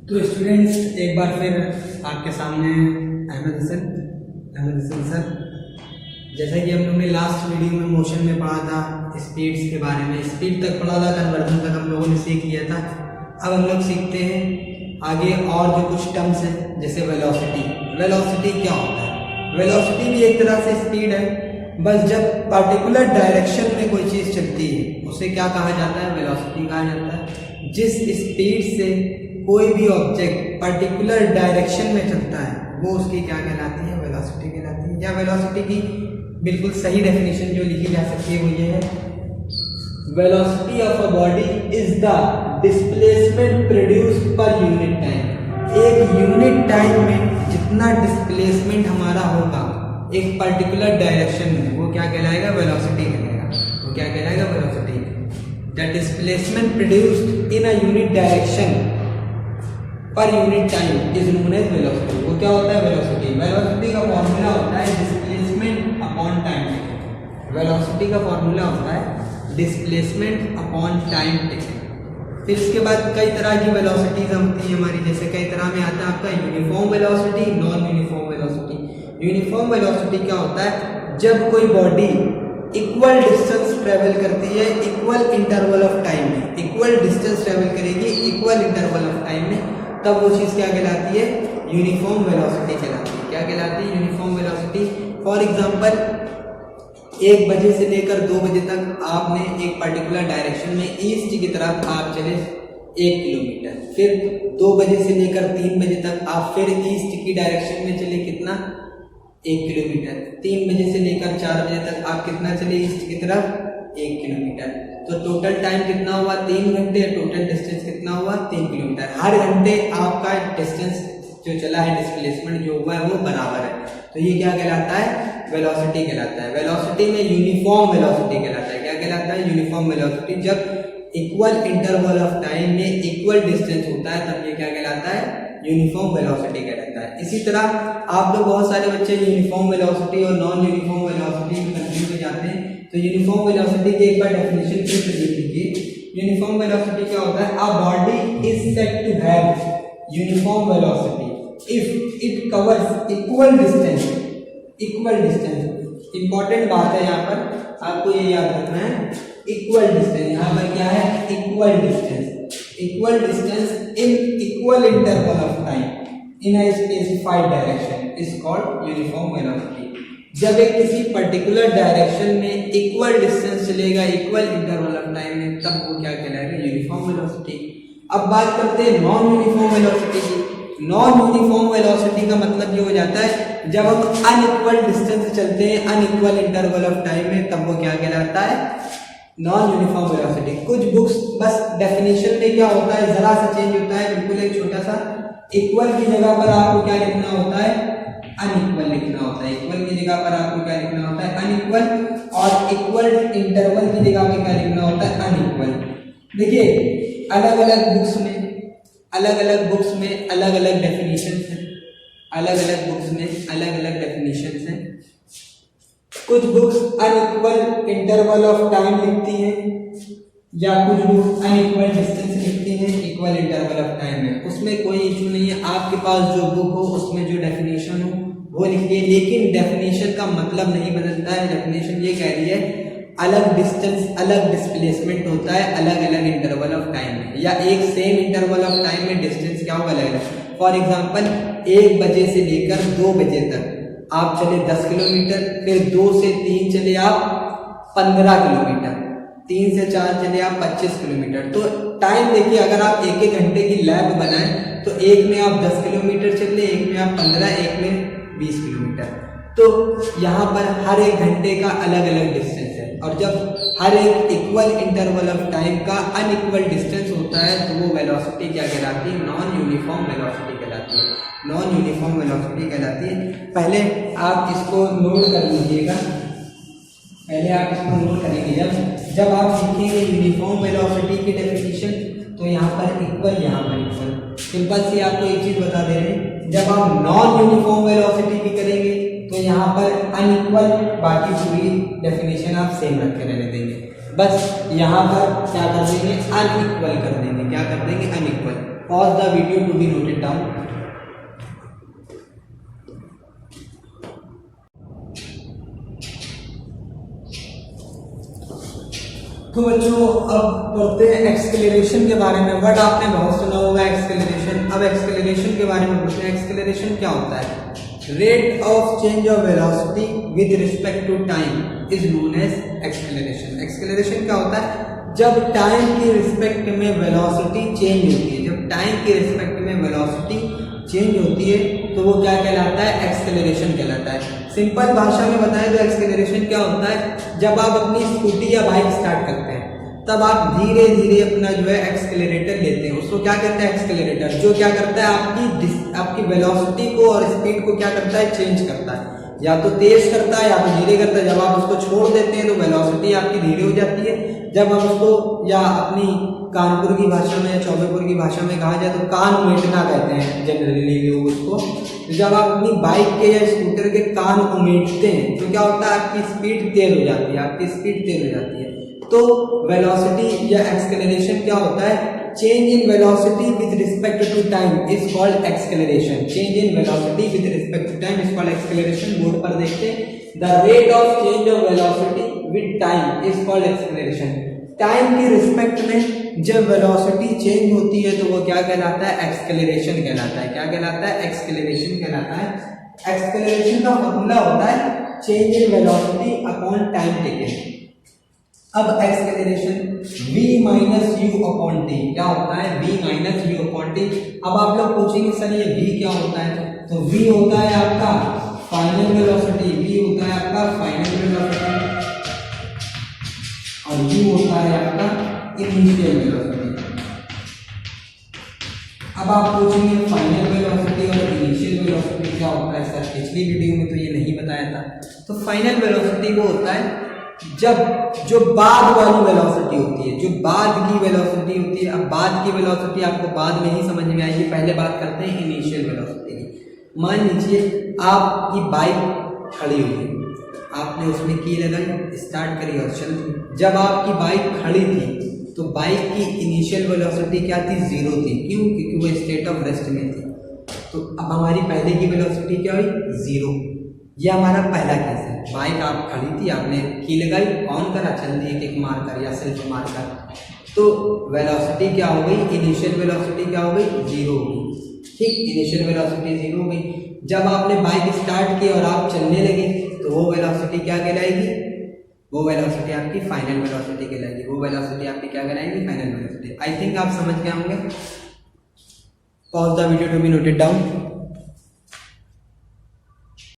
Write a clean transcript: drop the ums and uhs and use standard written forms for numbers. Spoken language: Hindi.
तो स्टूडेंट्स एक बार फिर आपके सामने अहमद हसन सर। जैसा कि हम लोग ने लास्ट वीडियो में मोशन में पढ़ा था, स्पीड्स के बारे में, स्पीड तक पढ़ा था, कन्वर्जन तक हम लोगों ने सीख लिया था। अब हम लोग सीखते हैं आगे और जो कुछ टर्म्स हैं, जैसे वेलोसिटी। वेलोसिटी क्या होता है? वेलोसिटी भी एक तरह से स्पीड है, बस जब पर्टिकुलर डायरेक्शन में कोई चीज़ चलती है उसे क्या कहा जाता है? वेलोसिटी कहा जाता है। जिस स्पीड से कोई भी ऑब्जेक्ट पर्टिकुलर डायरेक्शन में चलता है वो उसकी क्या कहलाती है? वेलोसिटी कहलाती है। या वेलोसिटी की बिल्कुल सही डेफिनेशन जो लिखी जा सकती है वो ये है, velocity of a body is the displacement produced पर यूनिट टाइम। एक यूनिट टाइम में जितना डिस्प्लेसमेंट हमारा होगा एक पर्टिकुलर डायरेक्शन में, वो क्या कहलाएगा? वेलोसिटी कहलाएगा। वो क्या कहलाएगा? Velocity. The displacement produced in a unit direction पर unit time is known as velocity. वो क्या होता है? वेलोसिटी। वेलोसिटी का फॉर्मूला होता है डिस्प्लेसमेंट अपॉन टाइम। वेलोसिटी का फॉर्मूला होता है डिस्प्लेसमेंट अपॉन टाइम टेकन। फिर इसके बाद कई तरह की वेलोसिटीज होती हैं हमारी, जैसे कई तरह में आता है आपका uniform velocity, non uniform velocity. Uniform velocity क्या होता है? जब कोई बॉडी इक्वल डिस्टेंस ट्रेवल करती है इक्वल इंटरवल ऑफ टाइम में, इक्वल डिस्टेंस ट्रेवल करेगी इक्वल इंटरवल ऑफ टाइम में, तब वो चीज़ क्या कहलाती है? यूनिफॉर्म वेलोसिटी कहलाती है। क्या कहलाती है? Uniform velocity. फॉर एग्जांपल 1 बजे से लेकर 2 बजे तक आपने एक पर्टिकुलर डायरेक्शन में ईस्ट की तरफ आप चले 1 किलोमीटर, फिर 2 बजे से लेकर 3 बजे तक आप फिर ईस्ट की डायरेक्शन में चले कितना? 1 किलोमीटर। 3 बजे से लेकर 4 बजे तक आप कितना चले ईस्ट की तरफ? 1 किलोमीटर। तो टोटल टाइम कितना हुआ? 3 घंटे। टोटल डिस्टेंस कितना हुआ? 3 किलोमीटर। हर घंटे आपका डिस्टेंस जो चला है, डिस्प्लेसमेंट जो हुआ है वो बराबर है। तो ये क्या कहलाता है? वेलोसिटी कहलाता है। वेलोसिटी में यूनिफॉर्म वेलोसिटी कहलाता है। क्या कहलाता है? Uniform velocity. जब इक्वल इंटरवल ऑफ टाइम में इक्वल डिस्टेंस होता है तब ये क्या कहलाता है? यूनिफॉर्म वेलोसिटी कहलाता है। इसी तरह आप लोग बहुत सारे बच्चे यूनिफॉर्म वेलोसिटी और नॉन यूनिफॉर्म वेलोसिटी में कंफ्यूज हो जाते हैं। तो यूनिफॉर्म वेलोसिटी की एक बार डेफिनेशन फिर से देख लीजिए। यूनिफॉर्म वेलोसिटी क्या होता है? A body is said to have uniform velocity if it covers equal distance. Equal distance important बात है, यहाँ पर आपको ये याद रखना है। इक्वल डिस्टेंस, यहाँ पर क्या है? Equal distance. Equal distance in equal interval of time in a specified direction is called uniform velocity. जब एक किसी पर्टिकुलर डायरेक्शन में इक्वल डिस्टेंस चलेगा इक्वल इंटरवल ऑफ टाइम में, तब वो क्या कहलाएगा? Uniform velocity. अब बात करते हैं नॉन यूनिफॉर्म वेलोसिटी की। नॉन यूनिफॉर्म वेलोसिटी का मतलब ये हो जाता है जब हम अनइक्वल डिस्टेंस चलते हैं अनइक्वल इंटरवल ऑफ टाइम में, तब वो क्या कहलाता है? Non uniform velocity. कुछ बुक्स बस डेफिनेशन में क्या होता है जरा सा चेंज होता है, बिल्कुल एक छोटा सा। इक्वल की जगह पर आपको क्या लिखना होता है? अनइक्वल लिखना होता है। इक्वल की जगह पर आपको क्या लिखना होता है? अनइक्वल। और इक्वल इंटरवल की जगह पर क्या लिखना होता है? अनइक्वल। देखिए अलग अलग बुक्स में अलग अलग डेफिनेशन है। अलग अलग बुक्स में अलग अलग डेफिनेशन है। कुछ books unequal interval of time लिखती हैं या कुछ बुक्स अनइक्वल डिस्टेंस लिखती हैं इक्वल इंटरवल ऑफ टाइम में। उसमें कोई इशू नहीं है, आपके पास जो बुक हो उसमें जो डेफिनेशन हो वो लिखिए, लेकिन डेफिनेशन का मतलब नहीं बदलता है। डेफिनेशन ये कह रही है अलग डिस्टेंस अलग डिस्प्लेसमेंट होता है अलग अलग इंटरवल ऑफ टाइम में, या एक सेम इंटरवल ऑफ टाइम में डिस्टेंस क्या होगा? अलग अलग। फॉर एग्जांपल 1 बजे से लेकर 2 बजे तक आप चले 10 किलोमीटर, फिर 2 से 3 चले आप 15 किलोमीटर, 3 से 4 चले आप 25 किलोमीटर। तो टाइम देखिए, अगर आप 1-1 घंटे की लैब बनाएं तो एक में आप 10 किलोमीटर चले, एक में आप 15, एक में 20 किलोमीटर। तो यहाँ पर हर एक घंटे का अलग अलग डिस्टेंस है, और जब हर एक इक्वल इंटरवल ऑफ टाइम का अनइक्वल डिस्टेंस होता है तो वो वेलोसिटी क्या कहलाती है? नॉन यूनिफॉर्म वेलोसिटी कहलाती है। नॉन यूनिफॉर्म वेलोसिटी कहलाती है। पहले आप इसको नोट कर लीजिएगा। पहले आप इसको नोट करेंगे। जब आप सीखेंगे यूनिफॉर्म वेलोसिटी की डेफिनेशन तो यहाँ पर इक्वल, यहाँ पर इक्वल। सिंपल सी आपको एक चीज बता दे रहे हैं, जब आप नॉन यूनिफॉर्म वेलोसिटी की करेंगे तो यहाँ पर अनइक्वल, बाकी पूरी डेफिनेशन आप सेम रख के रहने देंगे। बस यहाँ पर क्या कर देंगे, अनइक्वल कर देंगे। क्या कर देंगे, unequal. Pause the video to be noted down. तो बच्चों अब पढ़ते हैं एक्सेलरेशन के बारे में। वर्ड आपने बहुत सुना होगा एक्सेलरेशन। अब एक्सेलरेशन के बारे में पूछते हैं, एक्सेलरेशन क्या होता है? Rate of change of velocity with respect to time is known as acceleration. Acceleration क्या होता है? जब टाइम की रिस्पेक्ट में वेलोसिटी चेंज होती है, जब टाइम की रिस्पेक्ट में वेलोसिटी चेंज होती है तो वो क्या कहलाता है, एक्सेलरेशन कहलाता है। सिंपल भाषा में बताएं तो एक्सेलरेशन क्या होता है? जब आप अपनी स्कूटी या बाइक स्टार्ट करते हैं तब आप धीरे धीरे अपना जो है एक्सेलरेटर लेते हैं, उसको क्या कहते हैं, एक्सेलरेटर। जो क्या करता है, आपकी वेलोसिटी को और स्पीड को क्या करता है, चेंज करता है। या तो तेज करता है या तो धीरे करता है। जब आप उसको छोड़ देते हैं तो वेलोसिटी आपकी धीरे हो जाती है। जब हम उसको, या अपनी कानपुर की भाषा में या चौबेपुर की भाषा में कहा जाए तो कान उमेटना कहते हैं जनरली लोग उसको। तो जब आप अपनी बाइक के या स्कूटर के कान उमेटते हैं तो क्या होता है, आपकी स्पीड तेज हो जाती है, आपकी स्पीड तेज हो जाती है। तो वेलोसिटी या एक्सेलरेशन क्या होता है? Change in velocity with respect to time is called acceleration. Change in velocity with respect to time is called acceleration. Board पर देखते हैं, the rate of change of velocity with time is called acceleration. Time की रिस्पेक्ट में जब वेलोसिटी चेंज होती है तो वो क्या कहलाता है, एक्सेलरेशन कहलाता है। क्या कहलाता है, एक्सेलरेशन कहलाता है। एक्सेलरेशन का फॉर्मूला होता है change in velocity upon time taken. अब acceleration v minus u upon t क्या होता है, v minus u upon t. अब आप लोग पूछेंगे सर ये v क्या होता है? तो v होता है आपका फाइनल वेलोसिटी, v होता है आपका फाइनल वेलोसिटी और u होता है आपका इनिशियल वेलोसिटी। अब आप पूछेंगे फाइनल वेलोसिटी और इनिशियल वेलोसिटी क्या होता है सर? पिछली वीडियो में तो ये नहीं बताया था। तो फाइनल वेलोसिटी वो होता है जब जो बाद वाली वेलोसिटी होती है, जो बाद की वेलोसिटी होती है। अब बाद की वेलोसिटी आपको बाद में ही समझ में आएगी, पहले बात करते हैं इनिशियल वेलोसिटी की। मान लीजिए आपकी बाइक खड़ी हुई है, आपने उसमें की लगाई, स्टार्ट करी और चल दी। जब आपकी बाइक खड़ी थी तो बाइक की इनिशियल वेलोसिटी क्या थी, जीरो थी। क्यों? क्योंकि वो स्टेट ऑफ रेस्ट में थी। तो अब हमारी पहले की वेलोसिटी क्या हुई, जीरो। यह हमारा पहला केस है। बाइक आप खड़ी थी, आपने की लगाई, ऑन करा, चल दी किक मार कर या सेल्फ मार कर, तो वेलोसिटी क्या हो गई, इनिशियल वेलोसिटी क्या हो गई, जीरो हो गई। ठीक, इनिशियल वेलोसिटी जीरो हो गई। जब आपने बाइक स्टार्ट की और आप चलने लगे तो वो वेलोसिटी क्या कहलाएगी, वो वेलोसिटी आपकी फाइनल वेलोसिटी कहलाएगी। वो वेलोसिटी आपकी क्या कहलाएगी, फाइनल वेलोसिटी। आई थिंक आप समझ गए होंगे। Pause the video to be noted down.